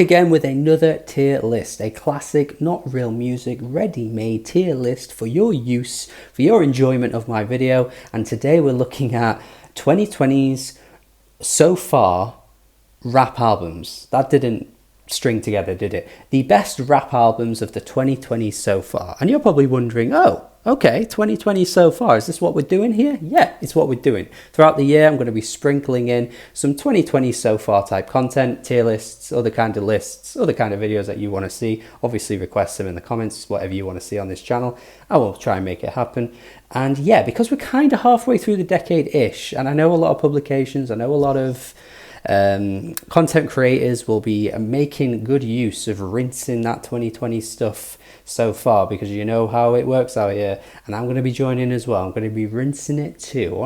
again with another tier list, a classic, not real music, ready-made tier list for your use, for your enjoyment of my video. And today we're looking at 2020's so far rap albums. That didn't string together, did it? The best rap albums of the 2020s so far. And you're probably wondering, oh, okay, 2020 so far, is this what we're doing here? Yeah, it's what we're doing. Throughout the year, I'm going to be sprinkling in some 2020 so far type content, tier lists, other kind of videos that you want to see. Obviously, request them in the comments, whatever you want to see on this channel. I will try and make it happen. And yeah, because we're kind of halfway through the decade-ish, and I know a lot of publications, I know a lot of content creators will be making good use of rinsing that 2020 stuff so far, because you know how it works out here, and I'm going to be joining as well. I'm going to be rinsing it too.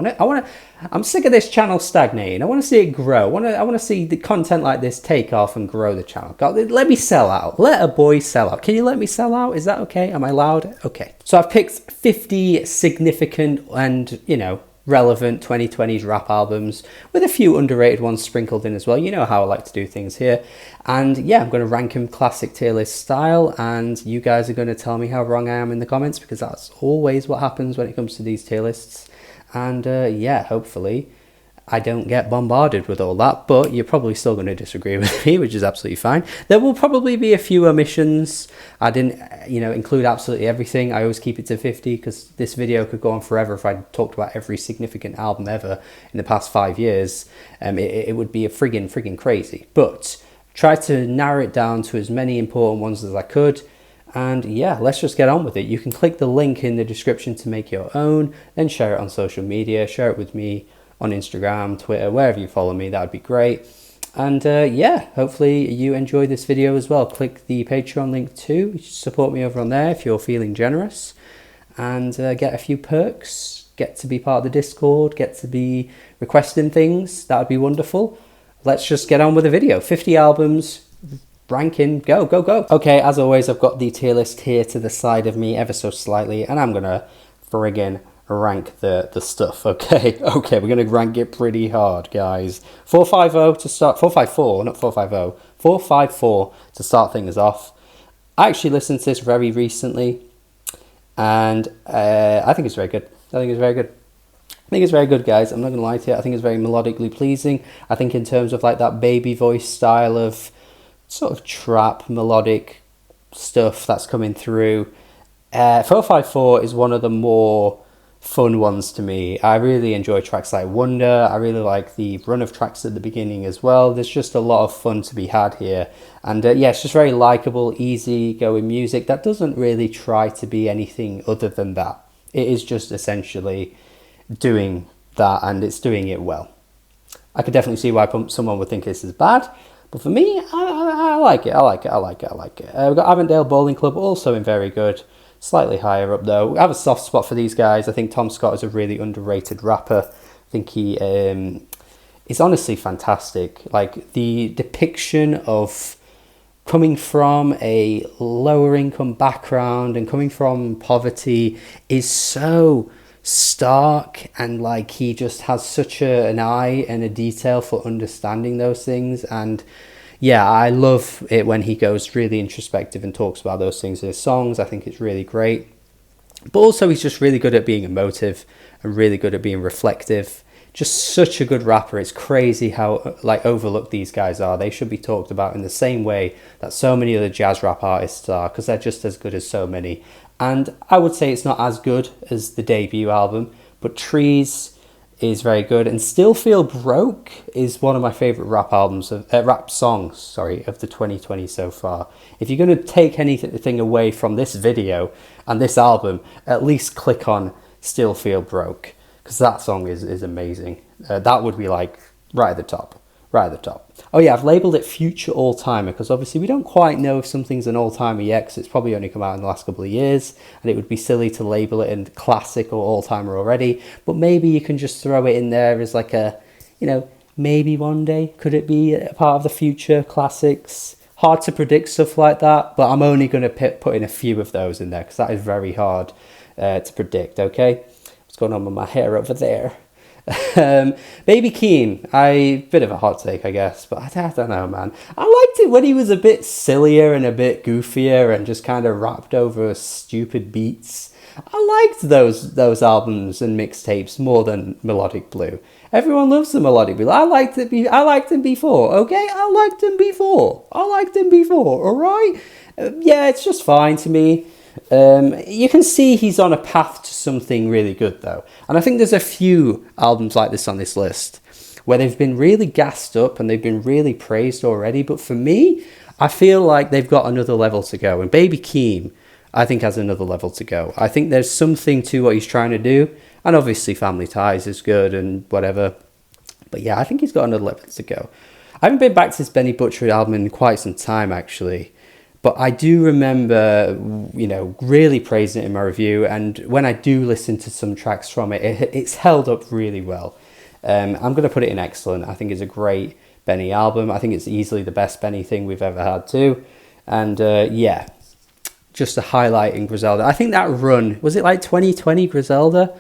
I'm sick of this channel stagnating. I want to see it grow. I want to see the content like this take off and grow the channel. God, let me sell out. Let a boy sell out. Can you let me sell out? Is that okay? Am I loud? Okay. So I've picked 50 significant and, relevant 2020s rap albums, with a few underrated ones sprinkled in as well. You know how I like to do things here. And yeah, I'm going to rank them classic tier list style, and you guys are going to tell me how wrong I am in the comments, because that's always what happens when it comes to these tier lists. And yeah, hopefully I don't get bombarded with all that, but you're probably still going to disagree with me, which is absolutely fine. There will probably be a few omissions. I didn't, include absolutely everything. I always keep it to 50 because this video could go on forever if I talked about every significant album ever in the past 5 years. It would be a friggin' crazy. But try to narrow it down to as many important ones as I could. And yeah, let's just get on with it. You can click the link in the description to make your own, then share it on social media, share it with me on Instagram, Twitter, wherever you follow me. That would be great. And yeah, hopefully you enjoy this video as well. Click the Patreon link too. Support me over on there if you're feeling generous, and get a few perks. Get to be part of the Discord, get to be requesting things. That would be wonderful. Let's just get on with the video. 50 albums, ranking, go. Okay, as always, I've got the tier list here to the side of me ever so slightly, and I'm gonna friggin' rank the stuff. Okay, we're gonna rank it pretty hard, guys. 450 to start. 454, not 450. 454 to start things off. I actually listened to this very recently, and I think it's very good. I think it's very good, guys. I'm not gonna lie to you. I think it's very melodically pleasing. I think in terms of like that baby voice style of sort of trap melodic stuff that's coming through, 454 is one of the more fun ones to me. I really enjoy tracks like Wonder. I really like the run of tracks at the beginning as well. There's just a lot of fun to be had here. And yeah, it's just very likable, easy going music that doesn't really try to be anything other than that. It is just essentially doing that, and it's doing it well. I could definitely see why someone would think this is bad, but for me, I like it. We've got Avondale Bowling Club, also in very good. Slightly higher up though. I have a soft spot for these guys. I think Tom Scott is a really underrated rapper. I think he is honestly fantastic. Like the depiction of coming from a lower income background and coming from poverty is so stark, and like he just has such an eye and a detail for understanding those things. And yeah, I love it when he goes really introspective and talks about those things in his songs. I think it's really great. But also he's just really good at being emotive and really good at being reflective. Just such a good rapper. It's crazy how like overlooked these guys are. They should be talked about in the same way that so many other jazz rap artists are, because they're just as good as so many. And I would say it's not as good as the debut album, but Trees is very good, and Still Feel Broke is one of my favorite rap songs of the 2020 so far. If you're going to take anything away from this video and this album, at least click on Still Feel Broke, because that song is amazing. That would be like right at the top. Oh yeah, I've labelled it Future All-Timer, because obviously we don't quite know if something's an all-timer yet, because it's probably only come out in the last couple of years, and it would be silly to label it in classic or all-timer already. But maybe you can just throw it in there as like a, maybe one day could it be a part of the future classics. Hard to predict stuff like that, but I'm only going to put in a few of those in there, because that is very hard to predict. Okay, what's going on with my hair over there? Baby Keem, bit of a hot take, I guess, but I don't know, man. I liked it when he was a bit sillier and a bit goofier and just kind of rapped over stupid beats. I liked those albums and mixtapes more than Melodic Blue. Everyone loves the Melodic Blue. I liked him before. Okay, I liked him before. All right. Yeah, it's just fine to me. You can see he's on a path to something really good, though. And I think there's a few albums like this on this list where they've been really gassed up and they've been really praised already. But for me, I feel like they've got another level to go. And Baby Keem, I think, has another level to go. I think there's something to what he's trying to do. And obviously Family Ties is good and whatever. But yeah, I think he's got another level to go. I haven't been back to this Benny Butcher album in quite some time, actually. But I do remember, really praising it in my review. And when I do listen to some tracks from it, it's held up really well. I'm going to put it in excellent. I think it's a great Benny album. I think it's easily the best Benny thing we've ever had too. And just a highlight in Griselda. I think that run, was it like 2020 Griselda?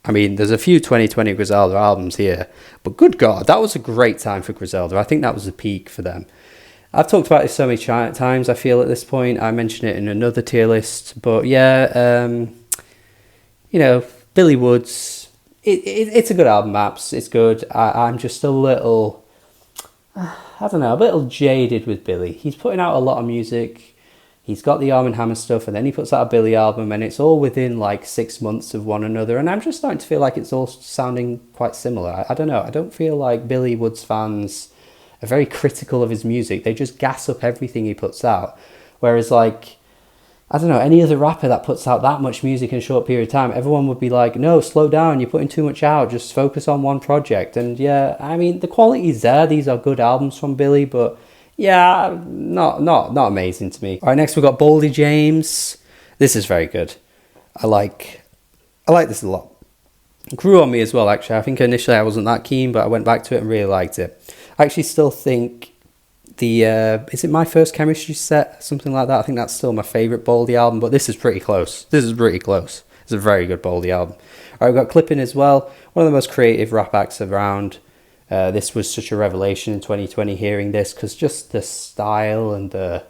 I mean, there's a few 2020 Griselda albums here. But good God, that was a great time for Griselda. I think that was the peak for them. I've talked about this so many times, I feel, at this point. I mentioned it in another tier list. But yeah, Billy Woods, it's a good album, Maps. It's good. I'm just a little, a little jaded with Billy. He's putting out a lot of music. He's got the Arm & Hammer stuff, and then he puts out a Billy album, and it's all within like 6 months of one another. And I'm just starting to feel like it's all sounding quite similar. I don't know. I don't feel like Billy Woods fans are very critical of his music. They just gas up everything he puts out. Whereas, like, I don't know, any other rapper that puts out that much music in a short period of time, everyone would be like, no, slow down, you're putting too much out, just focus on one project. And yeah, I mean, the quality's there. These are good albums from Billy, but yeah, not amazing to me. All right, next we've got Boldy James. This is very good. I like this a lot. It grew on me as well, actually. I think initially I wasn't that keen, but I went back to it and really liked it. I actually still think is it My First Chemistry Set? Something like that. I think that's still my favourite Boldy album, but this is pretty close. It's a very good Boldy album. All right, we've got Clipping as well. One of the most creative rap acts around. This was such a revelation in 2020 hearing this, because just the style and the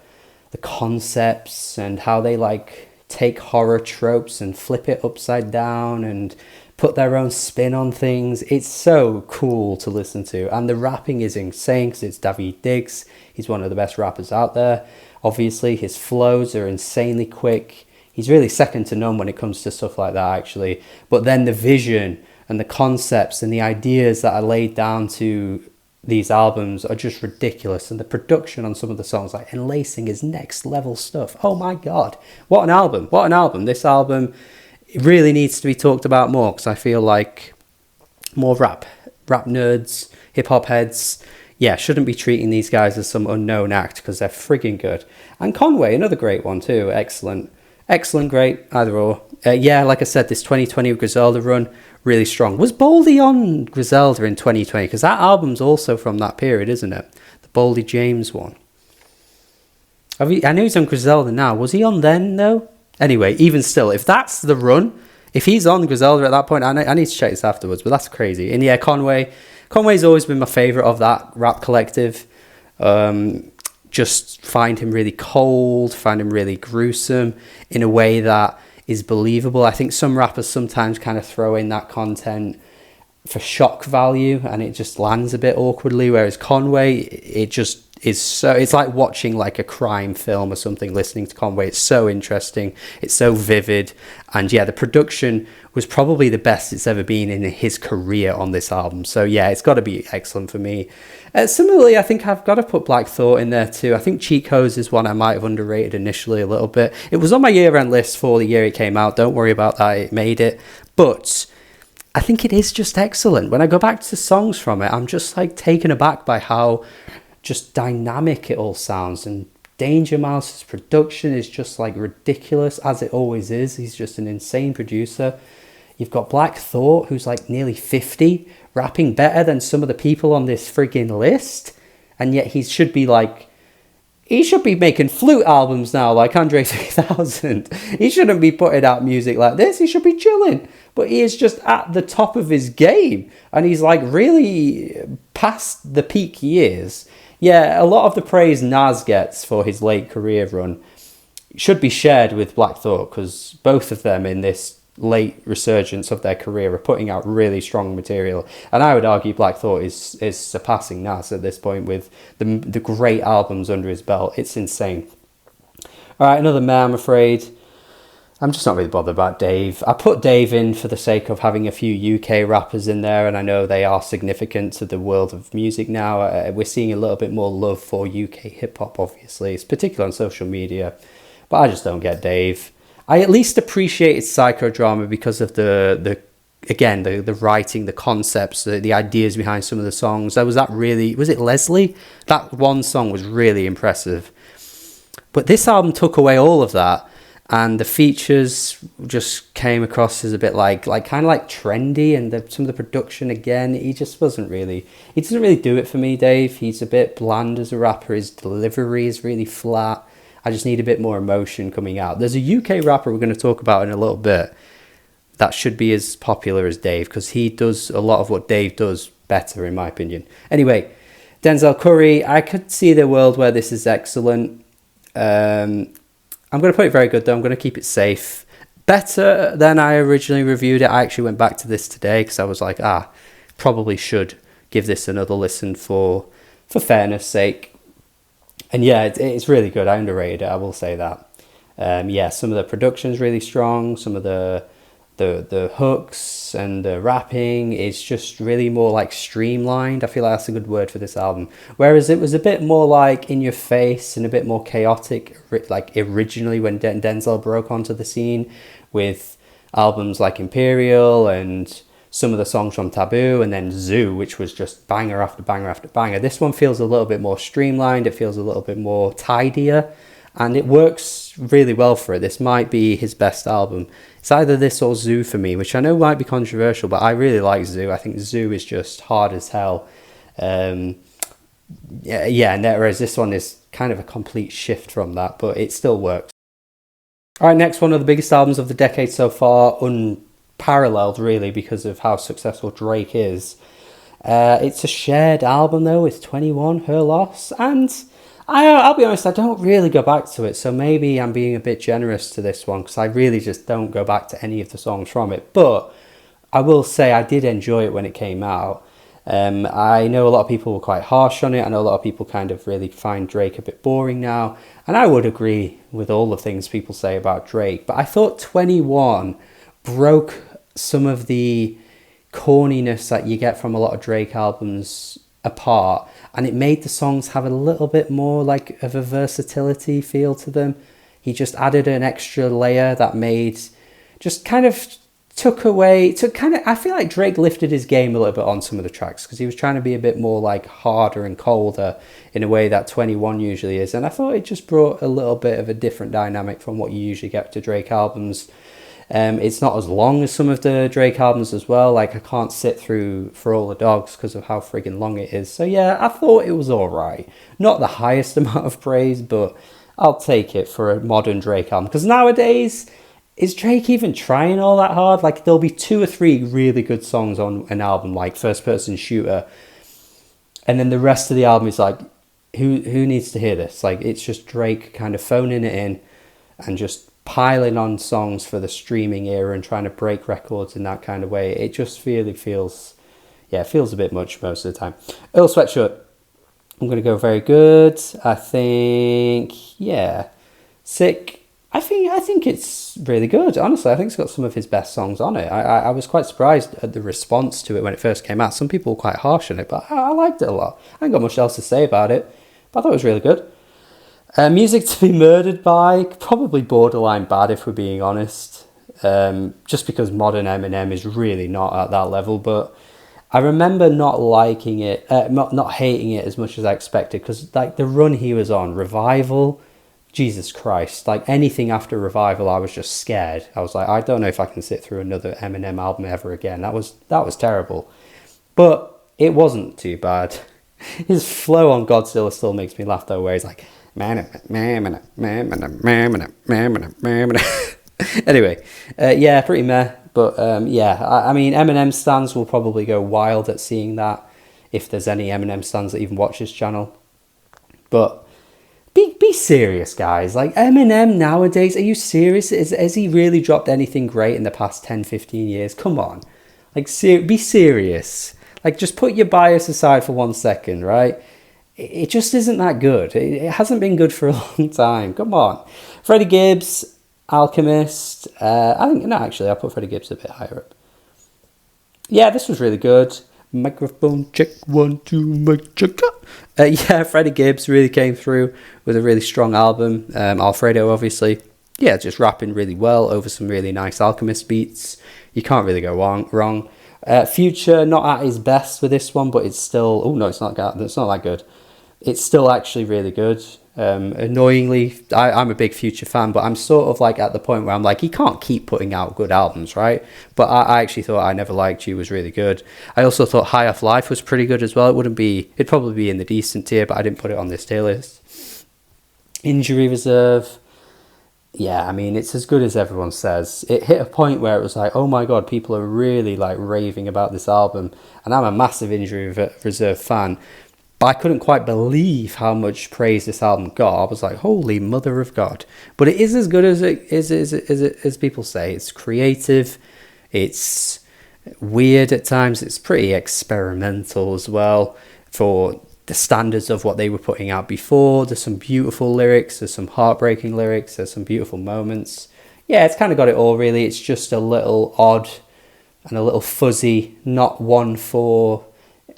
concepts and how they like take horror tropes and flip it upside down and put their own spin on things. It's so cool to listen to. And the rapping is insane because it's Daveed Diggs. He's one of the best rappers out there. Obviously, his flows are insanely quick. He's really second to none when it comes to stuff like that, actually. But then the vision and the concepts and the ideas that are laid down to these albums are just ridiculous. And the production on some of the songs, like Enlacing, is next level stuff. Oh my God. What an album. This album, it really needs to be talked about more, because I feel like more rap nerds, hip hop heads, shouldn't be treating these guys as some unknown act, because they're frigging good. And Conway, another great one too. Excellent, great, either or. Like I said, this 2020 Griselda run, really strong. Was Boldy on Griselda in 2020? Because that album's also from that period, isn't it? The Boldy James one. I know he's on Griselda now. Was he on then, though? Anyway, even still, if that's the run, if he's on Griselda at that point, I need to check this afterwards, but that's crazy. And yeah, Conway's always been my favourite of that rap collective. Just find him really cold, find him really gruesome in a way that is believable. I think some rappers sometimes kind of throw in that content for shock value and it just lands a bit awkwardly, whereas Conway, it just is so, it's like watching like a crime film or something, listening to Conway. It's so interesting, it's so vivid, and yeah, the production was probably the best it's ever been in his career on this album. So yeah, it's got to be excellent for me. Similarly, I think I've got to put Black Thought in there too. I think Cheat Codes is one I might have underrated initially a little bit. It was on my year-end list for the year it came out. Don't worry about that, it made it. But I think it is just excellent. When I go back to songs from it, I'm just like taken aback by how just dynamic it all sounds. And Danger Mouse's production is just like ridiculous, as it always is. He's just an insane producer. You've got Black Thought, who's like nearly 50, rapping better than some of the people on this friggin' list. And yet he should be like He should be making flute albums now, like Andre 3000. He shouldn't be putting out music like this. He should be chilling. But he is just at the top of his game. And he's like really past the peak years. Yeah, a lot of the praise Nas gets for his late career run should be shared with Black Thought, because both of them in this late resurgence of their career are putting out really strong material, and I would argue Black Thought is surpassing Nas at this point with the great albums under his belt. It's insane. All right, another man, I'm afraid. I'm just not really bothered about Dave. I put Dave in for the sake of having a few UK rappers in there, and I know they are significant to the world of music now. We're seeing a little bit more love for UK hip-hop, obviously. It's particularly on social media, but I just don't get Dave. I at least appreciated Psychodrama because of the writing, the concepts, the ideas behind some of the songs. Was it Leslie? That one song was really impressive. But this album took away all of that, and the features just came across as a bit kind of like trendy, and some of the production, again, he doesn't really do it for me, Dave. He's a bit bland as a rapper. His delivery is really flat. I just need a bit more emotion coming out. There's a UK rapper we're going to talk about in a little bit that should be as popular as Dave, because he does a lot of what Dave does better, in my opinion. Anyway, Denzel Curry, I could see the world where this is excellent. I'm going to put it very good, though. I'm going to keep it safe. Better than I originally reviewed it. I actually went back to this today because I was like, probably should give this another listen for fairness sake. And yeah, it's really good. I underrated it, I will say that. Some of the production's really strong. Some of the hooks and the rapping is just really more like streamlined. I feel like that's a good word for this album. Whereas it was a bit more like in your face and a bit more chaotic, like originally when Denzel broke onto the scene with albums like Imperial and some of the songs from Taboo, and then Zoo, which was just banger after banger after banger. This one feels a little bit more streamlined. It feels a little bit more tidier, and it works really well for it. This might be his best album. It's either this or Zoo for me, which I know might be controversial, but I really like Zoo. I think Zoo is just hard as hell. And whereas this one is kind of a complete shift from that, but it still works. All right, next one of the biggest albums of the decade so far, unparalleled really because of how successful Drake is. It's a shared album though with 21, Her Loss, and I'll be honest, I don't really go back to it, so maybe I'm being a bit generous to this one because I really just don't go back to any of the songs from it, but I will say I did enjoy it when it came out. I know a lot of people were quite harsh on it. I know a lot of people kind of really find Drake a bit boring now, and I would agree with all the things people say about Drake, but I thought 21 broke some of the corniness that you get from a lot of Drake albums apart, and it made the songs have a little bit more like of a versatility feel to them. He just added an extra layer that made I feel like Drake lifted his game a little bit on some of the tracks because he was trying to be a bit more like harder and colder in a way that 21 usually is, and I thought it just brought a little bit of a different dynamic from what you usually get to Drake albums. It's not as long as some of the Drake albums as well. Like I can't sit through For All the Dogs because of how friggin' long it is. So yeah, I thought it was alright. Not the highest amount of praise, but I'll take it for a modern Drake album. Because nowadays, is Drake even trying all that hard? Like there'll be 2 or 3 really good songs on an album, like First Person Shooter, and then the rest of the album is like, who needs to hear this? Like it's just Drake kind of phoning it in and just piling on songs for the streaming era and trying to break records in that kind of way. It just really feels a bit much most of the time. Earl Sweatshirt, I'm going to go very good. I think, Sick. I think it's really good. Honestly, I think it's got some of his best songs on it. I was quite surprised at the response to it when it first came out. Some people were quite harsh on it, but I liked it a lot. I ain't got much else to say about it, but I thought it was really good. Music to be Murdered By, probably borderline bad if we're being honest, just because modern Eminem is really not at that level, but I remember not liking it, not hating it as much as I expected, because like the run he was on, Revival, Jesus Christ, like anything after Revival I was just scared. I was like, I don't know if I can sit through another Eminem album ever again. That was terrible, but it wasn't too bad. His flow on Godzilla still makes me laugh though, where he's like, Anyway, yeah, pretty meh. But yeah, I mean, Eminem stans will probably go wild at seeing that, if there's any Eminem stans that even watch this channel. But be serious, guys. Like, Eminem nowadays, are you serious? Has he really dropped anything great in the past 10, 15 years? Come on. Like, be serious. Like, just put your bias aside for 1 second, right? It just isn't that good. It hasn't been good for a long time. Come on. Freddie Gibbs, Alchemist. I think, no, actually, I'll put Freddie Gibbs a bit higher up. Yeah, this was really good. Microphone check, 1, 2, mic check. Yeah, Freddie Gibbs really came through with a really strong album. Alfredo, obviously. Yeah, just rapping really well over some really nice Alchemist beats. You can't really go wrong. Future, not at his best with this one, but it's still... Oh, no, it's not that good. It's still actually really good. Annoyingly, I'm a big Future fan, but I'm sort of like at the point where I'm like, he can't keep putting out good albums, right? But I actually thought I Never Liked You was really good. I also thought High Off Life was pretty good as well. It'd probably be in the decent tier, but I didn't put it on this tier list. Injury Reserve, yeah, I mean, it's as good as everyone says. It hit a point where it was like, oh my god, people are really like raving about this album, and I'm a massive Injury Reserve fan. But I couldn't quite believe how much praise this album got. I was like, holy mother of God. But it is as good as people say. It's creative. It's weird at times. It's pretty experimental as well for the standards of what they were putting out before. There's some beautiful lyrics. There's some heartbreaking lyrics. There's some beautiful moments. Yeah, it's kind of got it all, really. It's just a little odd and a little fuzzy. Not one for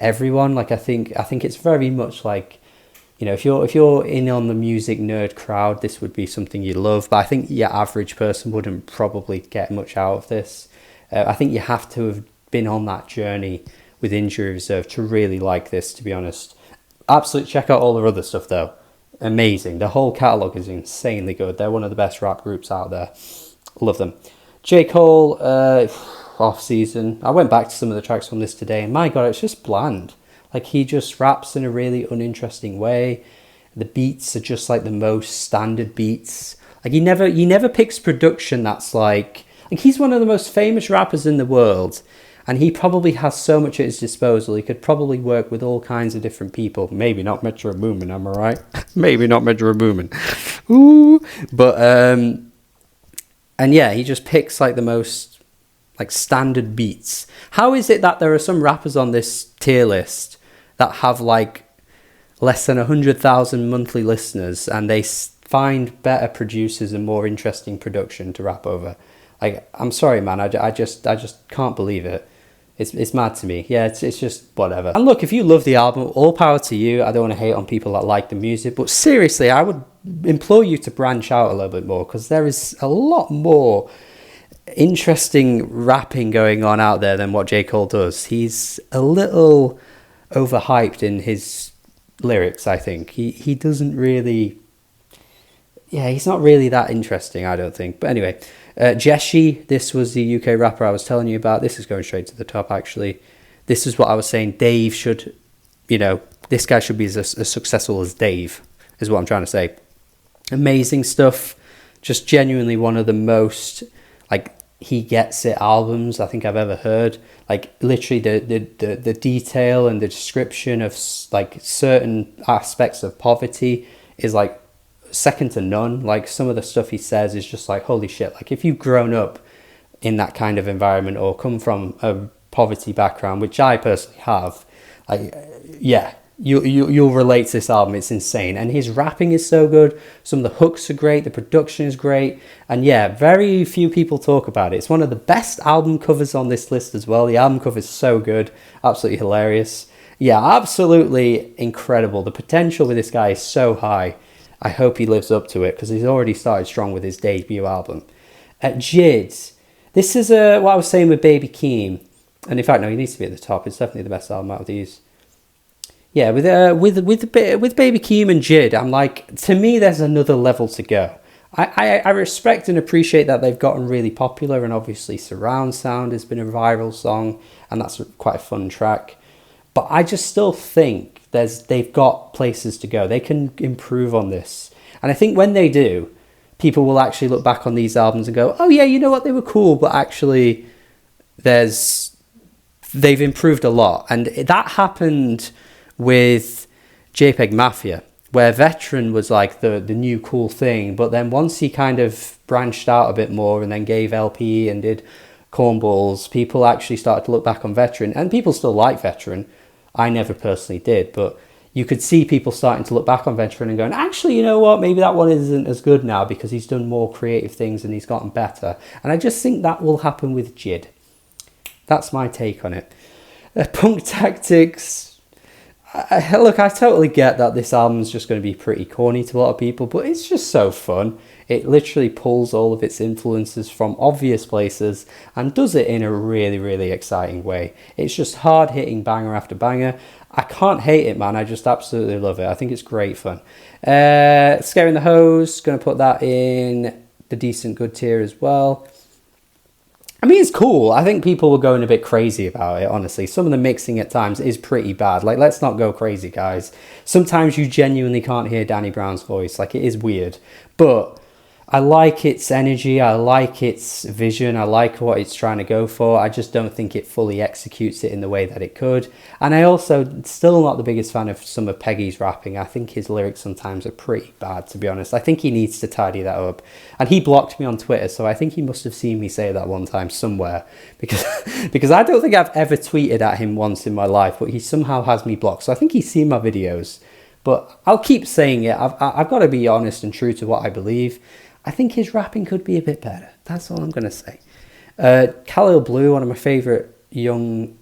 everyone. Like, I think it's very much like, you know, if you're in on the music nerd crowd, this would be something you love. But I think your average person wouldn't probably get much out of this. I think you have to have been on that journey with Injury Reserve to really like this, to be honest. Absolutely, check out all their other stuff though. Amazing. The whole catalogue is insanely good. They're one of the best rap groups out there. Love them. J. Cole, off season. I went back to some of the tracks from this today, and my god, it's just bland. Like, he just raps in a really uninteresting way. The beats are just like the most standard beats. Like, he never picks production that's like he's one of the most famous rappers in the world, and he probably has so much at his disposal. He could probably work with all kinds of different people. Maybe not Metro Boomin, am I right? Maybe not Metro Boomin. Ooh, but and yeah, he just picks like the most like standard beats. How is it that there are some rappers on this tier list that have like less than 100,000 monthly listeners, and they find better producers and more interesting production to rap over? Like, I'm sorry, man. I just can't believe it. It's mad to me. Yeah, it's just whatever. And look, if you love the album, all power to you. I don't want to hate on people that like the music, but seriously, I would implore you to branch out a little bit more, because there is a lot more interesting rapping going on out there than what J. Cole does. He's a little overhyped in his lyrics, I think. He doesn't really... Yeah, he's not really that interesting, I don't think. But anyway, Jeshi, this was the UK rapper I was telling you about. This is going straight to the top, actually. This is what I was saying. Dave should, you know, this guy should be as successful as Dave, is what I'm trying to say. Amazing stuff. Just genuinely one of the most, like, he gets it albums I think I've ever heard. Like, literally the detail and the description of like certain aspects of poverty is like second to none. Like, some of the stuff he says is just like, holy shit. Like, if you've grown up in that kind of environment or come from a poverty background, which I personally have, like, yeah, you'll relate to this album. It's insane. And his rapping is so good. Some of the hooks are great. The production is great. And yeah, very few people talk about it. It's one of the best album covers on this list as well. The album cover is so good. Absolutely hilarious. Yeah, absolutely incredible. The potential with this guy is so high. I hope he lives up to it, because he's already started strong with his debut album. JID. This is what I was saying with Baby Keem. And in fact, no, he needs to be at the top. It's definitely the best album out of these. Yeah, with Baby Keem and JID, I'm like, to me, there's another level to go. I respect and appreciate that they've gotten really popular, and obviously Surround Sound has been a viral song, and that's quite a fun track. But I just still think they've got places to go. They can improve on this. And I think when they do, people will actually look back on these albums and go, oh yeah, you know what, they were cool, but actually they've improved a lot. And that happened with JPEG Mafia, where Veteran was like the new cool thing, but then once he kind of branched out a bit more and then gave LP and did Cornballs, people actually started to look back on Veteran, and people still like Veteran. I never personally did, but you could see people starting to look back on Veteran and going, actually, you know what, maybe that one isn't as good now because he's done more creative things and he's gotten better. And I just think that will happen with JID. That's my take on it. Punk Tactics. Look, I totally get that this album's just going to be pretty corny to a lot of people, but it's just so fun. It literally pulls all of its influences from obvious places and does it in a really, really exciting way. It's just hard-hitting banger after banger. I can't hate it, man. I just absolutely love it. I think it's great fun. Scaring the Hose, going to put that in the decent good tier as well. I mean, it's cool. I think people were going a bit crazy about it, honestly. Some of the mixing at times is pretty bad. Like, let's not go crazy, guys. Sometimes you genuinely can't hear Danny Brown's voice. Like, it is weird. But I like its energy. I like its vision. I like what it's trying to go for. I just don't think it fully executes it in the way that it could. And I also still not the biggest fan of some of Peggy's rapping. I think his lyrics sometimes are pretty bad, to be honest. I think he needs to tidy that up. And he blocked me on Twitter, so I think he must have seen me say that one time somewhere. Because I don't think I've ever tweeted at him once in my life, but he somehow has me blocked. So I think he's seen my videos. But I'll keep saying it. I've got to be honest and true to what I believe. I think his rapping could be a bit better. That's all I'm going to say. Khalil Blue, one of my favourite young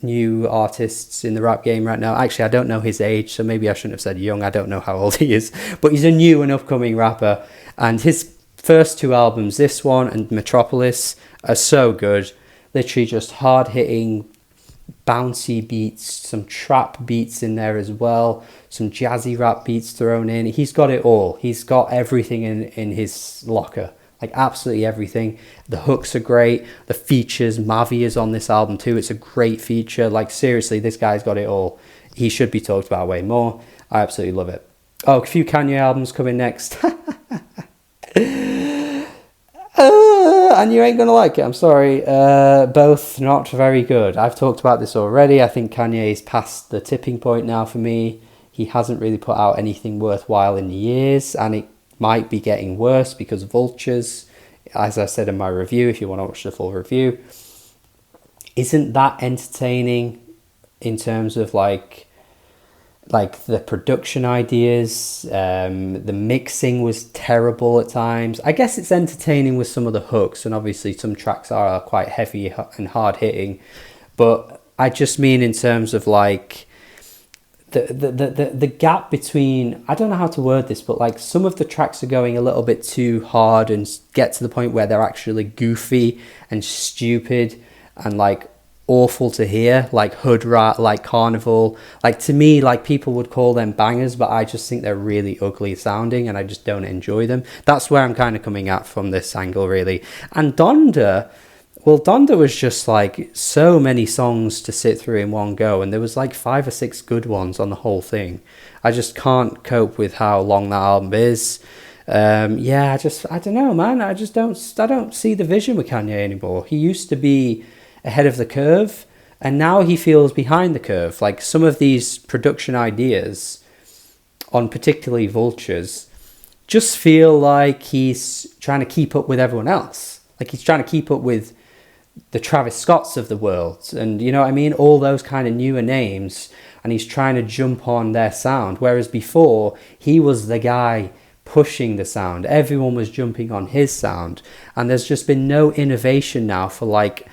new artists in the rap game right now. Actually, I don't know his age, so maybe I shouldn't have said young. I don't know how old he is. But he's a new and upcoming rapper. And his first two albums, this one and Metropolis, are so good. Literally just hard-hitting, bouncy beats, some trap beats in there as well, some jazzy rap beats thrown in. He's got it all. He's got everything in his locker, like absolutely everything. The hooks are great. The features, Mavi is on this album too. It's a great feature. Like seriously, this guy's got it all. He should be talked about way more. I absolutely love it. Oh, a few Kanye albums coming next. And you ain't gonna like it, I'm sorry. Both not very good. I've talked about this already. I think Kanye's past the tipping point now for me. He hasn't really put out anything worthwhile in years, and it might be getting worse because Vultures, as I said in my review, if you want to watch the full review, isn't that entertaining in terms of like the production ideas. The mixing was terrible at times. I guess it's entertaining with some of the hooks, and obviously some tracks are quite heavy and hard hitting, but I just mean in terms of like the gap between, I don't know how to word this, but like some of the tracks are going a little bit too hard and get to the point where they're actually goofy and stupid and like awful to hear, like Hood Rat, like Carnival. Like to me, like people would call them bangers, but I just think they're really ugly sounding and I just don't enjoy them. That's where I'm kind of coming at from this angle, really. And Donda, well, Donda was just like so many songs to sit through in one go, and there was like 5 or 6 good ones on the whole thing. I just can't cope with how long that album is. I don't know, man. I don't see the vision with Kanye anymore. He used to be ahead of the curve, and now he feels behind the curve. Like some of these production ideas on particularly Vultures just feel like he's trying to keep up with everyone else. Like he's trying to keep up with the Travis Scotts of the world, and you know what I mean, all those kind of newer names, and he's trying to jump on their sound, whereas before he was the guy pushing the sound. Everyone was jumping on his sound, and there's just been no innovation now for like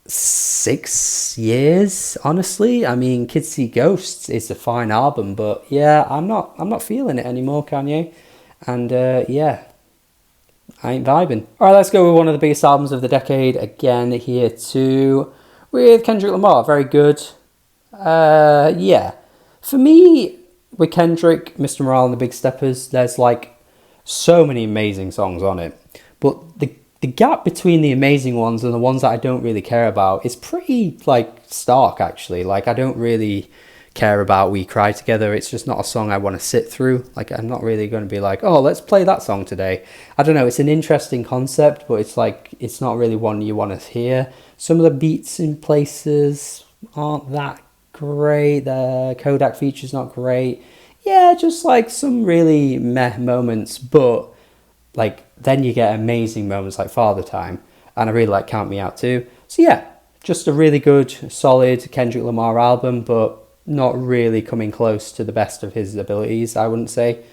6 years, honestly. I mean, Kids See Ghosts is a fine album, but yeah, I'm not feeling it anymore, Kanye. And I ain't vibing. Alright, let's go with one of the biggest albums of the decade again here too, with Kendrick Lamar. Very good. For me, with Kendrick, Mr. Morale and the Big Steppers, there's like so many amazing songs on it, but the gap between the amazing ones and the ones that I don't really care about is pretty like stark, actually. Like I don't really care about We Cry Together. It's just not a song I want to sit through. Like, I'm not really going to be like, oh, let's play that song today. I don't know, it's an interesting concept, but it's like, it's not really one you want to hear. Some of the beats in places aren't that great. The Kodak feature's not great. Yeah, just like some really meh moments, but like then you get amazing moments like Father Time, and I really like Count Me Out too. So yeah, just a really good, solid Kendrick Lamar album, but not really coming close to the best of his abilities, I wouldn't say.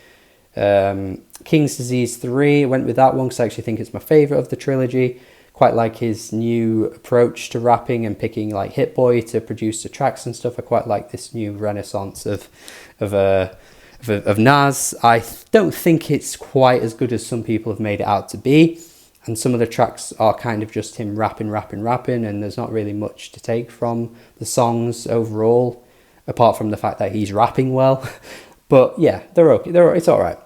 King's Disease 3, went with that one because I actually think it's my favourite of the trilogy. Quite like his new approach to rapping and picking like Hit Boy to produce the tracks and stuff. I quite like this new renaissance of Nas. I don't think it's quite as good as some people have made it out to be. And some of the tracks are kind of just him rapping, and there's not really much to take from the songs overall, apart from the fact that he's rapping well. But yeah, they're okay. It's all right.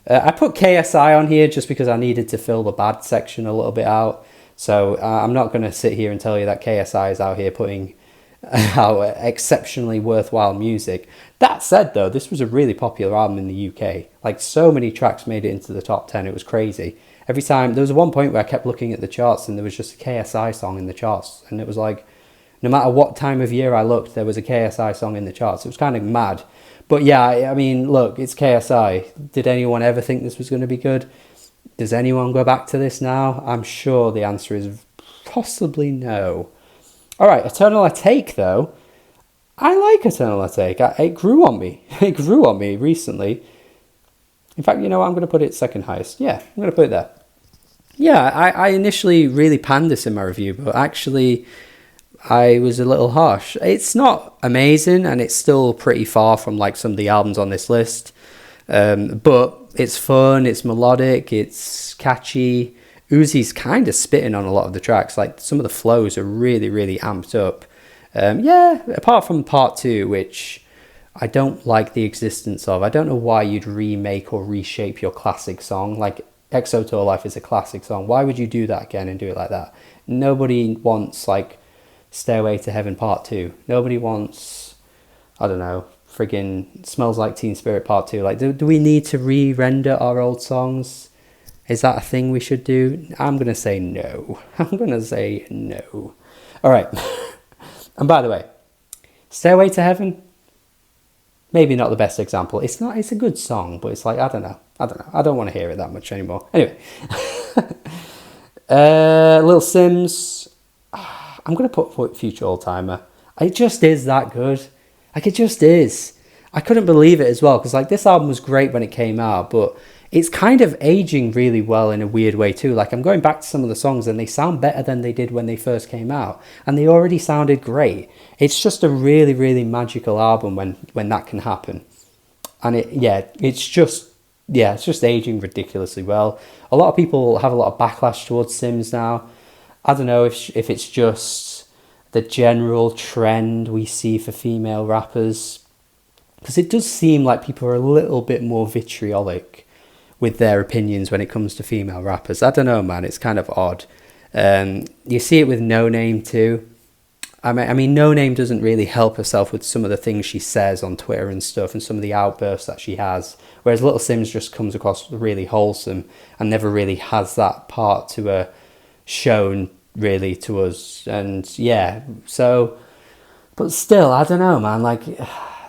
I put KSI on here just because I needed to fill the bad section a little bit out. So I'm not going to sit here and tell you that KSI is out here putting out exceptionally worthwhile music. That said, though, this was a really popular album in the UK. Like, so many tracks made it into the top 10. It was crazy. Every time, there was one point where I kept looking at the charts and there was just a KSI song in the charts. And it was like, no matter what time of year I looked, there was a KSI song in the charts. It was kind of mad. But yeah, I mean, look, it's KSI. Did anyone ever think this was going to be good? Does anyone go back to this now? I'm sure the answer is possibly no. All right, Eternal Atake, though. I like Eternal Atake. It grew on me. It grew on me recently. In fact, you know what? I'm going to put it second highest. Yeah, I'm going to put it there. Yeah, I initially really panned this in my review, but actually I was a little harsh. It's not amazing, and it's still pretty far from like some of the albums on this list. But it's fun, it's melodic, it's catchy. Uzi's kind of spitting on a lot of the tracks. Like, some of the flows are really, really amped up. Yeah, apart from part 2, which I don't like the existence of. I don't know why you'd remake or reshape your classic song. Like, XO Tour Life is a classic song. Why would you do that again and do it like that? Nobody wants, like, Stairway to Heaven part 2. Nobody wants, I don't know, friggin' Smells Like Teen Spirit part 2. Like, do we need to re-render our old songs? Is that a thing we should do? I'm going to say no. I'm going to say no. All right. And by the way, Stairway to Heaven, maybe not the best example. It's a good song, but it's like, I don't know. I don't want to hear it that much anymore. Anyway. Lil Sims, I'm going to put Future All Timer. It just is that good. Like, it just is. I couldn't believe it as well, because like, this album was great when it came out, but it's kind of aging really well in a weird way too. Like, I'm going back to some of the songs and they sound better than they did when they first came out, and they already sounded great. It's just a really, really magical album when that can happen. And it's just aging ridiculously well. A lot of people have a lot of backlash towards Sims now. I don't know if it's just the general trend we see for female rappers, because it does seem like people are a little bit more vitriolic with their opinions when it comes to female rappers. I don't know, man. It's kind of odd. You see it with No Name too. I mean, No Name doesn't really help herself with some of the things she says on Twitter and stuff, and some of the outbursts that she has. Whereas Little Sims just comes across really wholesome and never really has that part to her shown really to us. And yeah, so, but still, I don't know, man. Like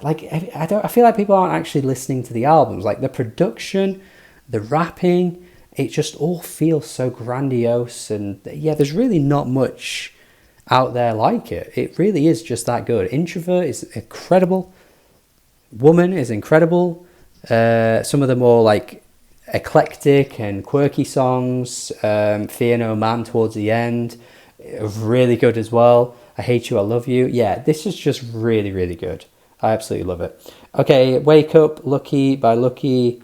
I feel like people aren't actually listening to the albums. Like, the production, the rapping, it just all feels so grandiose, and yeah, there's really not much out there like it. It really is just that good. Introvert is incredible. Woman is incredible. Some of the more like eclectic and quirky songs, Fear No Man towards the end, really good as well. I Hate You, I Love You. Yeah, this is just really, really good. I absolutely love it. Okay, Wake Up, Lucky by Lucky.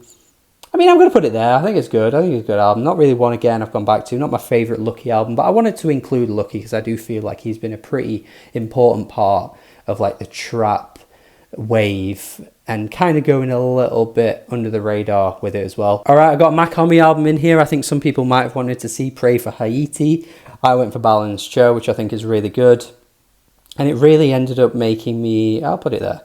I mean, I'm going to put it there. I think it's good. I think it's a good album. Not really one, again, I've gone back to. Not my favourite Lucky album, but I wanted to include Lucky because I do feel like he's been a pretty important part of like the trap wave and kind of going a little bit under the radar with it as well. All right, I got a Mach-Hommy album in here. I think some people might have wanted to see Pray for Haiti. I went for Balanced Joe, which I think is really good. And it really ended up making me, I'll put it there.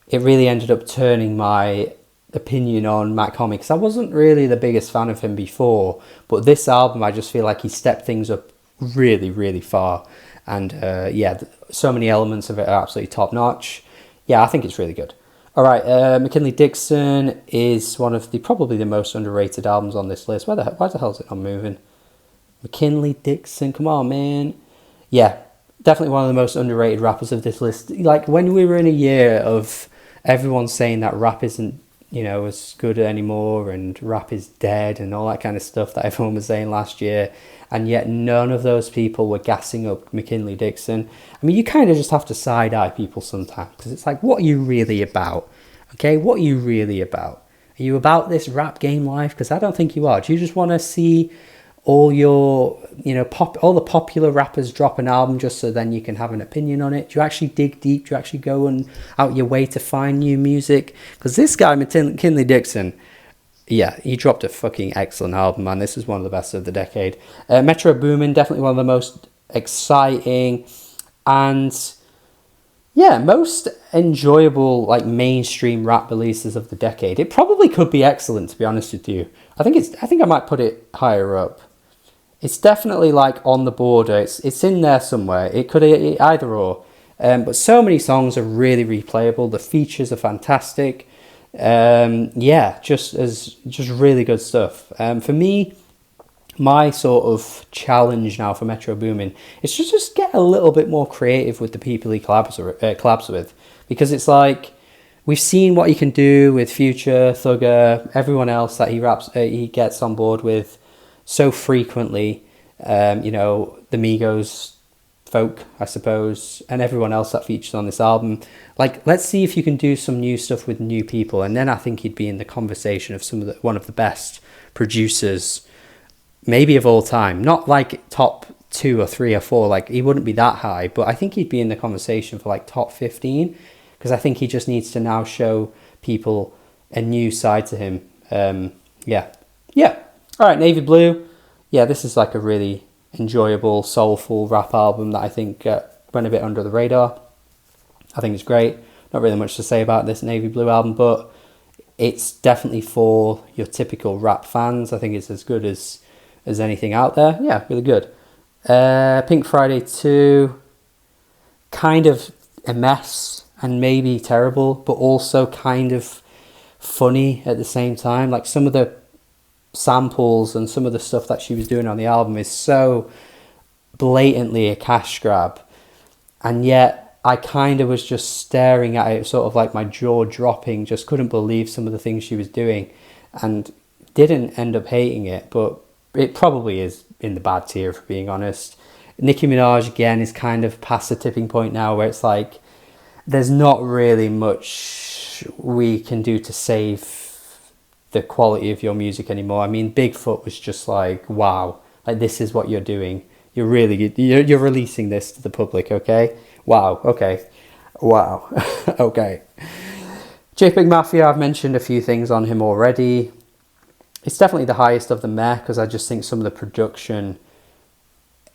it really ended up turning my opinion on Matt Comey, because I wasn't really the biggest fan of him before, but this album I just feel like he stepped things up really, really far. And yeah, so many elements of it are absolutely top notch. Yeah, I think it's really good. All right, McKinley Dixon is one of the probably the most underrated albums on this list. Why the hell is it not moving? McKinley Dixon, come on, man. Yeah, definitely one of the most underrated rappers of this list. Like, when we were in a year of everyone saying that rap isn't, you know, as good anymore and rap is dead and all that kind of stuff that everyone was saying last year, and yet none of those people were gassing up McKinley Dixon. I mean, you kind of just have to side-eye people sometimes, because it's like, what are you really about? Okay, what are you really about? Are you about this rap game life? Because I don't think you are. Do you just want to see all your, you know, all the popular rappers drop an album just so then you can have an opinion on it? Do you actually dig deep? Do you actually go and out your way to find new music? Because this guy, McKinley Dixon, yeah, he dropped a fucking excellent album, man. This is one of the best of the decade. Metro Boomin, definitely one of the most exciting and, yeah, most enjoyable, like, mainstream rap releases of the decade. It probably could be excellent, to be honest with you. I think I might put it higher up. It's definitely, like, on the border. It's in there somewhere. It could either or. But so many songs are really replayable. The features are fantastic. Yeah, just really good stuff. For me, my sort of challenge now for Metro Boomin is to just get a little bit more creative with the people he collabs with, because it's like, we've seen what he can do with Future, Thugger, everyone else that he gets on board with so frequently. You know, the Migos folk, I suppose, and everyone else that features on this album. Like, let's see if you can do some new stuff with new people, and then I think he'd be in the conversation of one of the best producers, maybe of all time. Not like top 2 or 3 or 4, like, he wouldn't be that high, but I think he'd be in the conversation for like top 15, because I think he just needs to now show people a new side to him. Yeah. All right, Navy Blue. Yeah, this is like a really enjoyable, soulful rap album that I think went a bit under the radar. I think it's great. Not really much to say about this Navy Blue album, but it's definitely for your typical rap fans. I think it's as good as anything out there. Yeah, really good. Pink Friday 2, kind of a mess and maybe terrible, but also kind of funny at the same time. Like, some of the samples and some of the stuff that she was doing on the album is so blatantly a cash grab, and yet I kind of was just staring at it, sort of like my jaw dropping, just couldn't believe some of the things she was doing, and didn't end up hating it, but it probably is in the bad tier, for being honest. Nicki Minaj, again, is kind of past the tipping point now, where it's like, there's not really much we can do to save the quality of your music anymore. I mean, Bigfoot was just like, wow, like, this is what you're doing. You're releasing this to the public, okay? Wow, okay. Wow, okay. JPEG Mafia, I've mentioned a few things on him already. It's definitely the highest of the meh, because I just think some of the production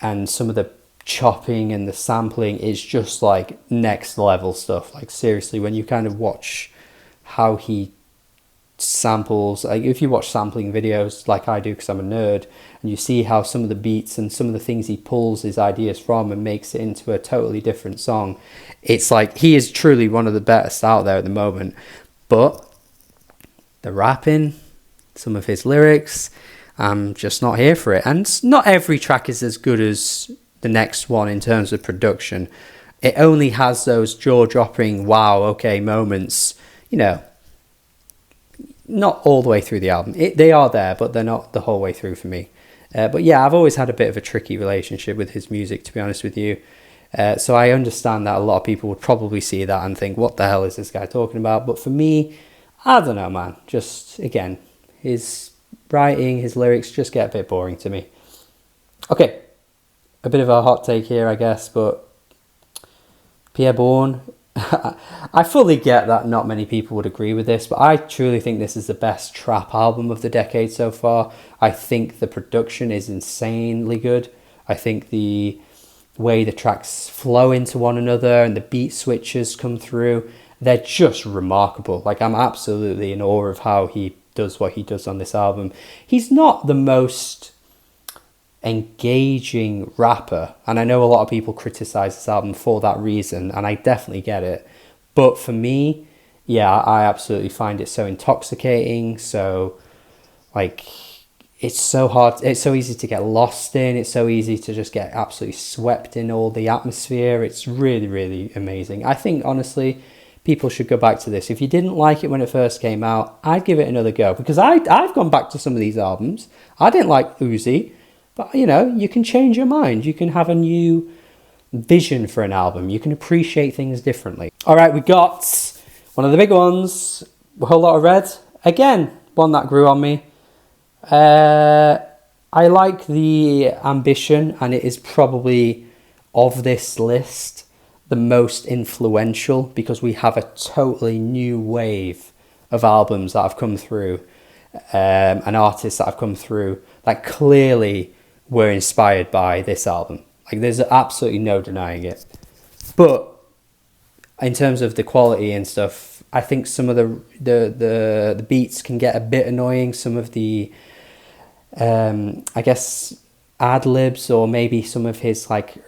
and some of the chopping and the sampling is just like next level stuff. Like, seriously, when you kind of watch how he samples, like, if you watch sampling videos like I do, because I'm a nerd, and you see how some of the beats and some of the things he pulls his ideas from and makes it into a totally different song, it's like, he is truly one of the best out there at the moment. But the rapping, some of his lyrics, I'm just not here for it. And not every track is as good as the next one in terms of production. It only has those jaw-dropping, wow, okay moments, you know, not all the way through the album. They are there, but they're not the whole way through for me. But yeah, I've always had a bit of a tricky relationship with his music, to be honest with you. So I understand that a lot of people would probably see that and think, what the hell is this guy talking about? But for me, I don't know, man. Just, again, his writing, his lyrics just get a bit boring to me. Okay, a bit of a hot take here, I guess, but Pierre Bourne, I fully get that not many people would agree with this, but I truly think this is the best trap album of the decade so far. I think the production is insanely good. I think the way the tracks flow into one another and the beat switches come through, they're just remarkable. Like, I'm absolutely in awe of how he does what he does on this album. He's not the most engaging rapper, and I know a lot of people criticize this album for that reason, and I definitely get it. But for me, yeah, I absolutely find it so intoxicating. So, like, it's so hard, it's so easy to get lost in, it's so easy to just get absolutely swept in all the atmosphere. It's really, really amazing. I think, honestly, people should go back to this. If you didn't like it when it first came out, I'd give it another go, because I've gone back to some of these albums. I didn't like Uzi, but, you know, you can change your mind. You can have a new vision for an album. You can appreciate things differently. All right, we got one of the big ones, A Whole Lot of Red. Again, one that grew on me. I like the ambition, and it is probably, of this list, the most influential, because we have a totally new wave of albums that have come through, and artists that have come through that clearly were inspired by this album. Like, there's absolutely no denying it. But in terms of the quality and stuff, I think some of the beats can get a bit annoying. Some of the I guess ad libs, or maybe some of his like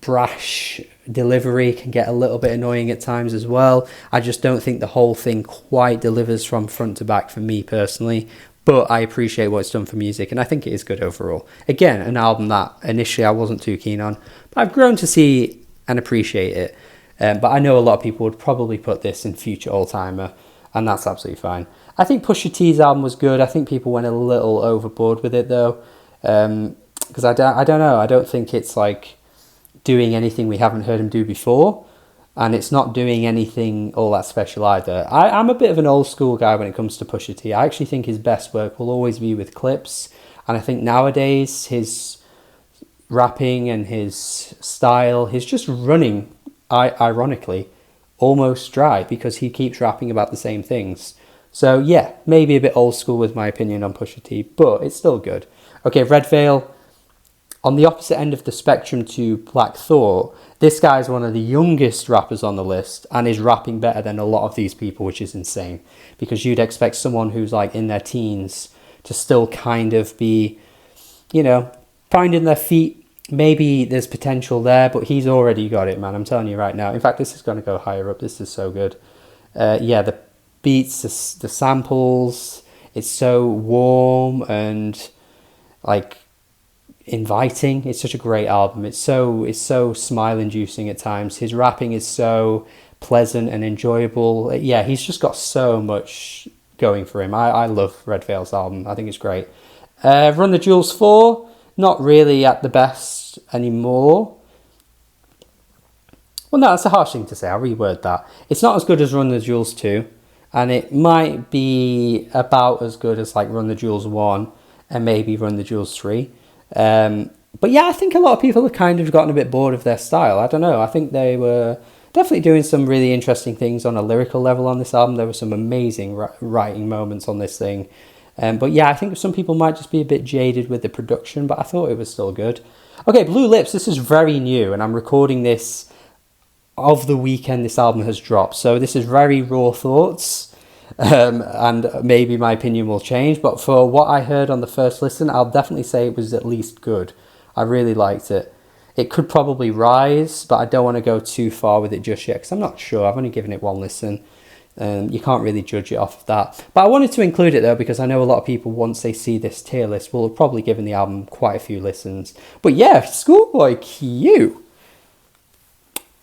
brash delivery can get a little bit annoying at times as well. I just don't think the whole thing quite delivers from front to back for me personally. But I appreciate what it's done for music, and I think it is good overall. Again, an album that initially I wasn't too keen on, but I've grown to see and appreciate it. But I know a lot of people would probably put this in future all-timer, and that's absolutely fine. I think Pusha T's album was good. I think people went a little overboard with it, though, because I don't know. I don't think it's like doing anything we haven't heard him do before, and it's not doing anything all that special either. I'm a bit of an old school guy when it comes to Pusha T. I actually think his best work will always be with clips, and I think nowadays his rapping and his style, he's just running, ironically, almost dry, because he keeps rapping about the same things. So yeah, maybe a bit old school with my opinion on Pusha T, but it's still good. Okay, Red Veil. On the opposite end of the spectrum to Black Thought, this guy is one of the youngest rappers on the list and is rapping better than a lot of these people, which is insane. Because you'd expect someone who's like in their teens to still kind of be, you know, finding their feet. Maybe there's potential there, but he's already got it, man. I'm telling you right now. In fact, this is going to go higher up. This is so good. Yeah, the beats, the samples, it's so warm and like inviting. It's such a great album. It's so smile inducing at times. His rapping is so pleasant and enjoyable. Yeah, he's just got so much going for him. I love Red Veil's album. I think it's great. Run the Jewels 4, not really at the best anymore. Well, no, that's a harsh thing to say. I'll reword that. It's not as good as Run the Jewels 2, and it might be about as good as like Run the Jewels 1 and maybe Run the Jewels 3. But yeah, I think a lot of people have kind of gotten a bit bored of their style. I don't know. I think they were definitely doing some really interesting things on a lyrical level on this album. There were some amazing writing moments on this thing. But yeah, I think some people might just be a bit jaded with the production, but I thought it was still good. Okay, Blue Lips. This is very new, and I'm recording this of the weekend this album has dropped. So this is very raw thoughts. And maybe my opinion will change, but for what I heard on the first listen, I'll definitely say it was at least good. I really liked it. It could probably rise, but I don't want to go too far with it just yet, because I'm not sure. I've only given it one listen. You can't really judge it off of that. But I wanted to include it, though, because I know a lot of people, once they see this tier list, will have probably given the album quite a few listens. But yeah, Schoolboy Q.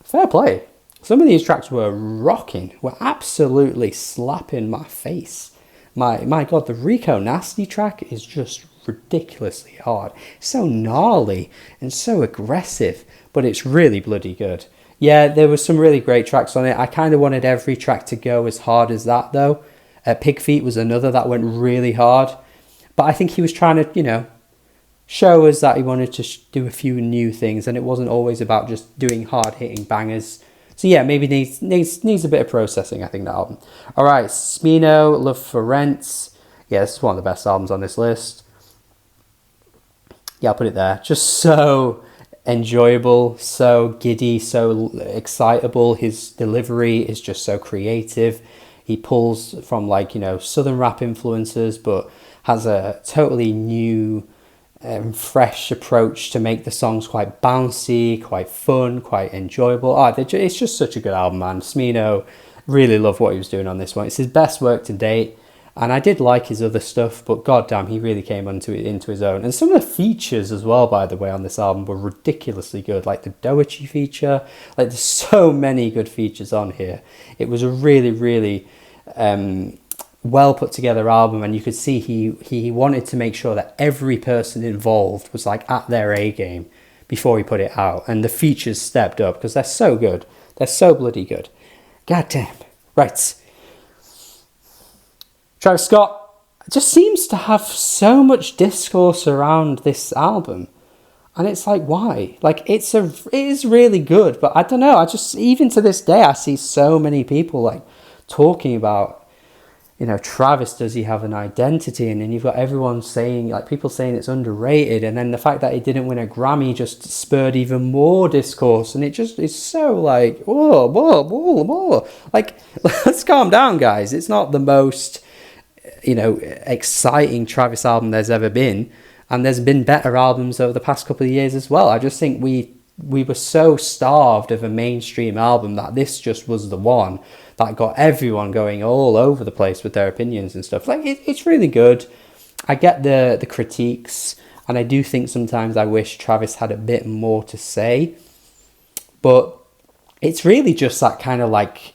Fair play. Some of these tracks were rocking, were absolutely slapping my face. My God, the Rico Nasty track is just ridiculously hard. It's so gnarly and so aggressive, but it's really bloody good. Yeah, there were some really great tracks on it. I kind of wanted every track to go as hard as that, though. Pig Feet was another that went really hard. But I think he was trying to, you know, show us that he wanted to do a few new things, and it wasn't always about just doing hard-hitting bangers. So yeah, maybe needs a bit of processing, I think, that album. All right, Smino, Love for Rent. Yeah, this is one of the best albums on this list. Yeah, I'll put it there. Just so enjoyable, so giddy, so excitable. His delivery is just so creative. He pulls from like, you know, southern rap influences, but has a totally new fresh approach to make the songs quite bouncy, quite fun, quite enjoyable. It's just such a good album, man. Smino, really love what he was doing on this one. It's his best work to date. And I did like his other stuff, but goddamn, he really came into his own. And some of the features as well, by the way, on this album were ridiculously good. Like the Doechii feature, like there's so many good features on here. It was a really, really well put together album, and you could see he wanted to make sure that every person involved was like at their A game before he put it out. And the features stepped up because they're so good. They're so bloody good. Goddamn. Right. Travis Scott just seems to have so much discourse around this album. And it's like, why? Like, it is really good, but I don't know. Even to this day, I see so many people like talking about, you know, Travis, does he have an identity? And then you've got everyone saying, like, people saying it's underrated. And then the fact that he didn't win a Grammy just spurred even more discourse. And it just is so like, whoa. Like, let's calm down, guys. It's not the most, you know, exciting Travis album there's ever been, and there's been better albums over the past couple of years as well. I just think we were so starved of a mainstream album that this just was the one that got everyone going all over the place with their opinions and stuff. Like, it's really good. I get the critiques, and I do think sometimes I wish Travis had a bit more to say, but it's really just that kind of like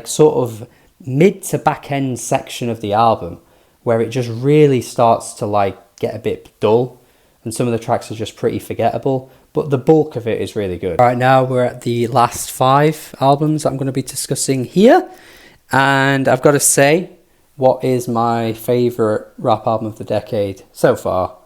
sort of mid to back end section of the album where it just really starts to like get a bit dull, and some of the tracks are just pretty forgettable, but the bulk of it is really good. Right now we're at the last 5 albums I'm going to be discussing here, and I've got to say, what is my favourite rap album of the decade so far?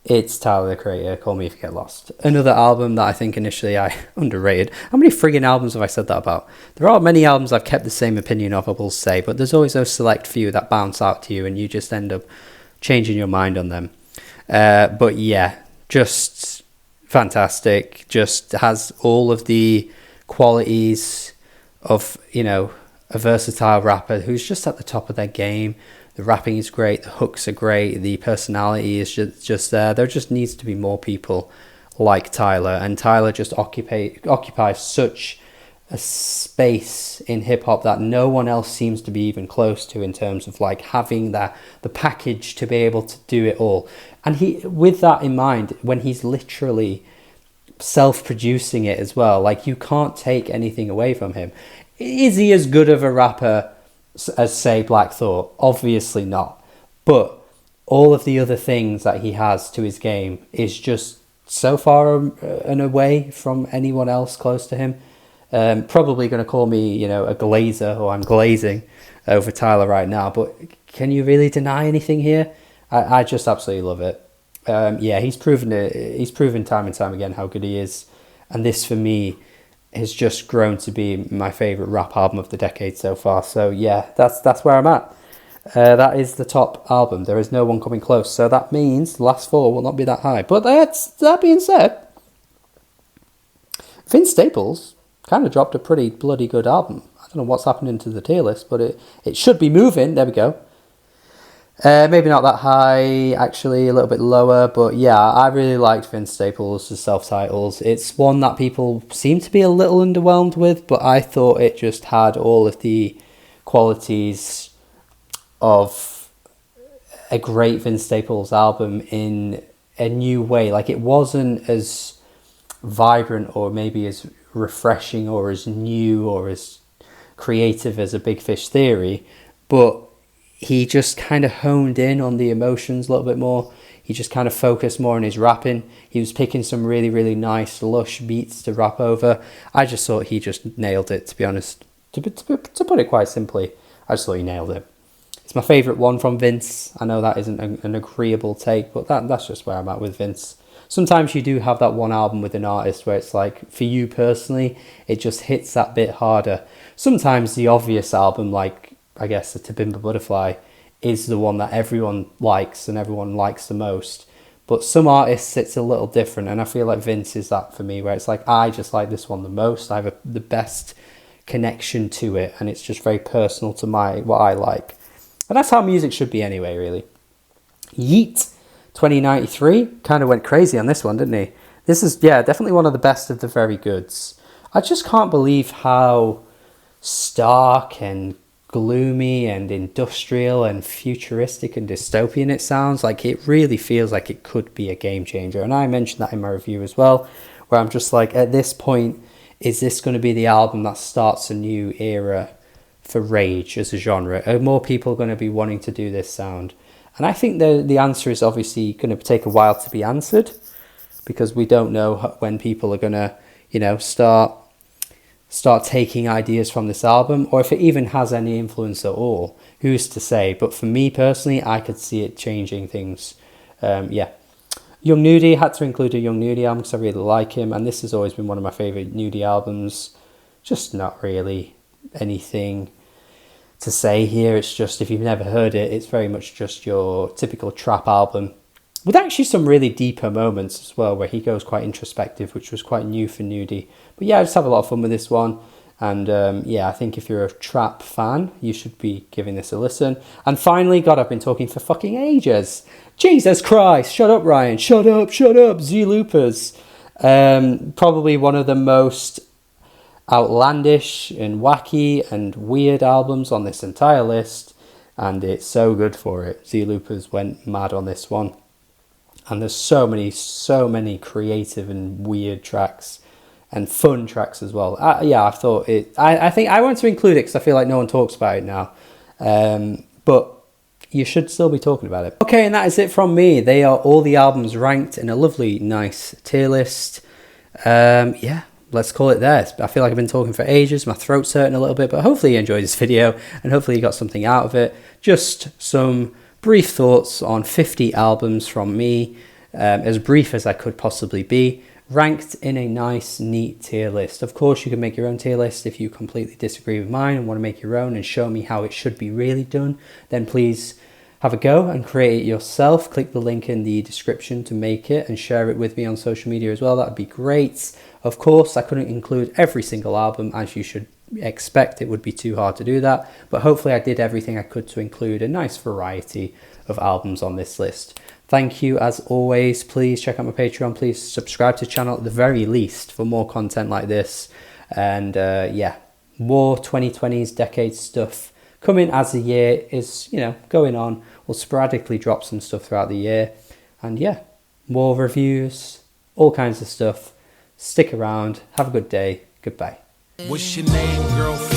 It's Tyler, the Creator, Call Me If You Get Lost. Another album that I think initially I underrated. How many friggin' albums have I said that about? There are many albums I've kept the same opinion of, I will say, but there's always those select few that bounce out to you and you just end up changing your mind on them. But yeah, just fantastic. Just has all of the qualities of, you know, a versatile rapper who's just at the top of their game. The rapping is great, the hooks are great, the personality is just there. There just needs to be more people like Tyler, and Tyler just occupies such a space in hip-hop that no one else seems to be even close to, in terms of like having the package to be able to do it all. And he, with that in mind, when he's literally self-producing it as well, like, you can't take anything away from him. Is he as good of a rapper as, say, Black Thought? Obviously not. But all of the other things that he has to his game is just so far and away from anyone else close to him. Probably going to call me, you know, a glazer, or I'm glazing over Tyler right now, but can you really deny anything here? I just absolutely love it. Yeah, he's proven it. He's proven time and time again how good he is. And this, for me, has just grown to be my favourite rap album of the decade so far. So yeah, that's where I'm at. That is the top album. There is no one coming close. So that means the last 4 will not be that high. But that being said, Vince Staples kind of dropped a pretty bloody good album. I don't know what's happening to the tier list, but it should be moving. There we go. Maybe not that high, actually, a little bit lower, but yeah, I really liked Vince Staples' self-titles. It's one that people seem to be a little underwhelmed with, but I thought it just had all of the qualities of a great Vince Staples album in a new way. Like, it wasn't as vibrant or maybe as refreshing or as new or as creative as a Big Fish Theory, but he just kind of honed in on the emotions a little bit more. He just kind of focused more on his rapping. He was picking some really, really nice, lush beats to rap over. I just thought he just nailed it, to be honest. To put it quite simply, I just thought he nailed it. It's my favourite one from Vince. I know that isn't an agreeable take, but that's just where I'm at with Vince. Sometimes you do have that one album with an artist where it's like, for you personally, it just hits that bit harder. Sometimes the obvious album, like, I guess, the To Pimp a Butterfly, is the one that everyone likes and everyone likes the most. But some artists, it's a little different, and I feel like Vince is that for me, where it's like, I just like this one the most. I have the best connection to it, and it's just very personal to what I like. And that's how music should be anyway, really. Yeat, 2093, kind of went crazy on this one, didn't he? This is, yeah, definitely one of the best of the very goods. I just can't believe how stark and gloomy and industrial and futuristic and dystopian it sounds. Like, it really feels like it could be a game changer. And I mentioned that in my review as well, where I'm just like, at this point, is this going to be the album that starts a new era for Rage as a genre? Are more people going to be wanting to do this sound? And I think the answer is obviously going to take a while to be answered, because we don't know when people are going to, you know, start taking ideas from this album, or if it even has any influence at all. Who's to say? But for me personally, I could see it changing things. Yeah. Young Nudy, had to include a Young Nudy album because I really like him, and this has always been one of my favourite Nudy albums. Just not really anything to say here. It's just, if you've never heard it, it's very much just your typical trap album, with actually some really deeper moments as well, where he goes quite introspective, which was quite new for Nudy. But yeah, I just have a lot of fun with this one. And yeah, I think if you're a trap fan, you should be giving this a listen. And finally, God, I've been talking for fucking ages. Jesus Christ, shut up, Ryan. Shut up. Z Loopers. Probably one of the most outlandish and wacky and weird albums on this entire list. And it's so good for it. Z Loopers went mad on this one. And there's so many creative and weird tracks and fun tracks as well. Yeah, I thought it. I think I want to include it because I feel like no one talks about it now. But you should still be talking about it. Okay, and that is it from me. They are all the albums ranked in a lovely, nice tier list. Yeah, let's call it there. I feel like I've been talking for ages. My throat's hurting a little bit, but hopefully you enjoyed this video and hopefully you got something out of it. Just some brief thoughts on 50 albums from me, as brief as I could possibly be, ranked in a nice, neat tier list. Of course, you can make your own tier list if you completely disagree with mine and want to make your own and show me how it should be really done. Then please have a go and create it yourself. Click the link in the description to make it and share it with me on social media as well. That would be great. Of course, I couldn't include every single album, as you should expect. It would be too hard to do that, but hopefully I did everything I could to include a nice variety of albums on this list. Thank you as always. Please check out my Patreon. Please subscribe to the channel at the very least for more content like this. And yeah, more 2020s decade stuff coming as the year is, you know, going on. We'll sporadically drop some stuff throughout the year. And yeah, more reviews, all kinds of stuff. Stick around. Have a good day. Goodbye. What's your name, girl?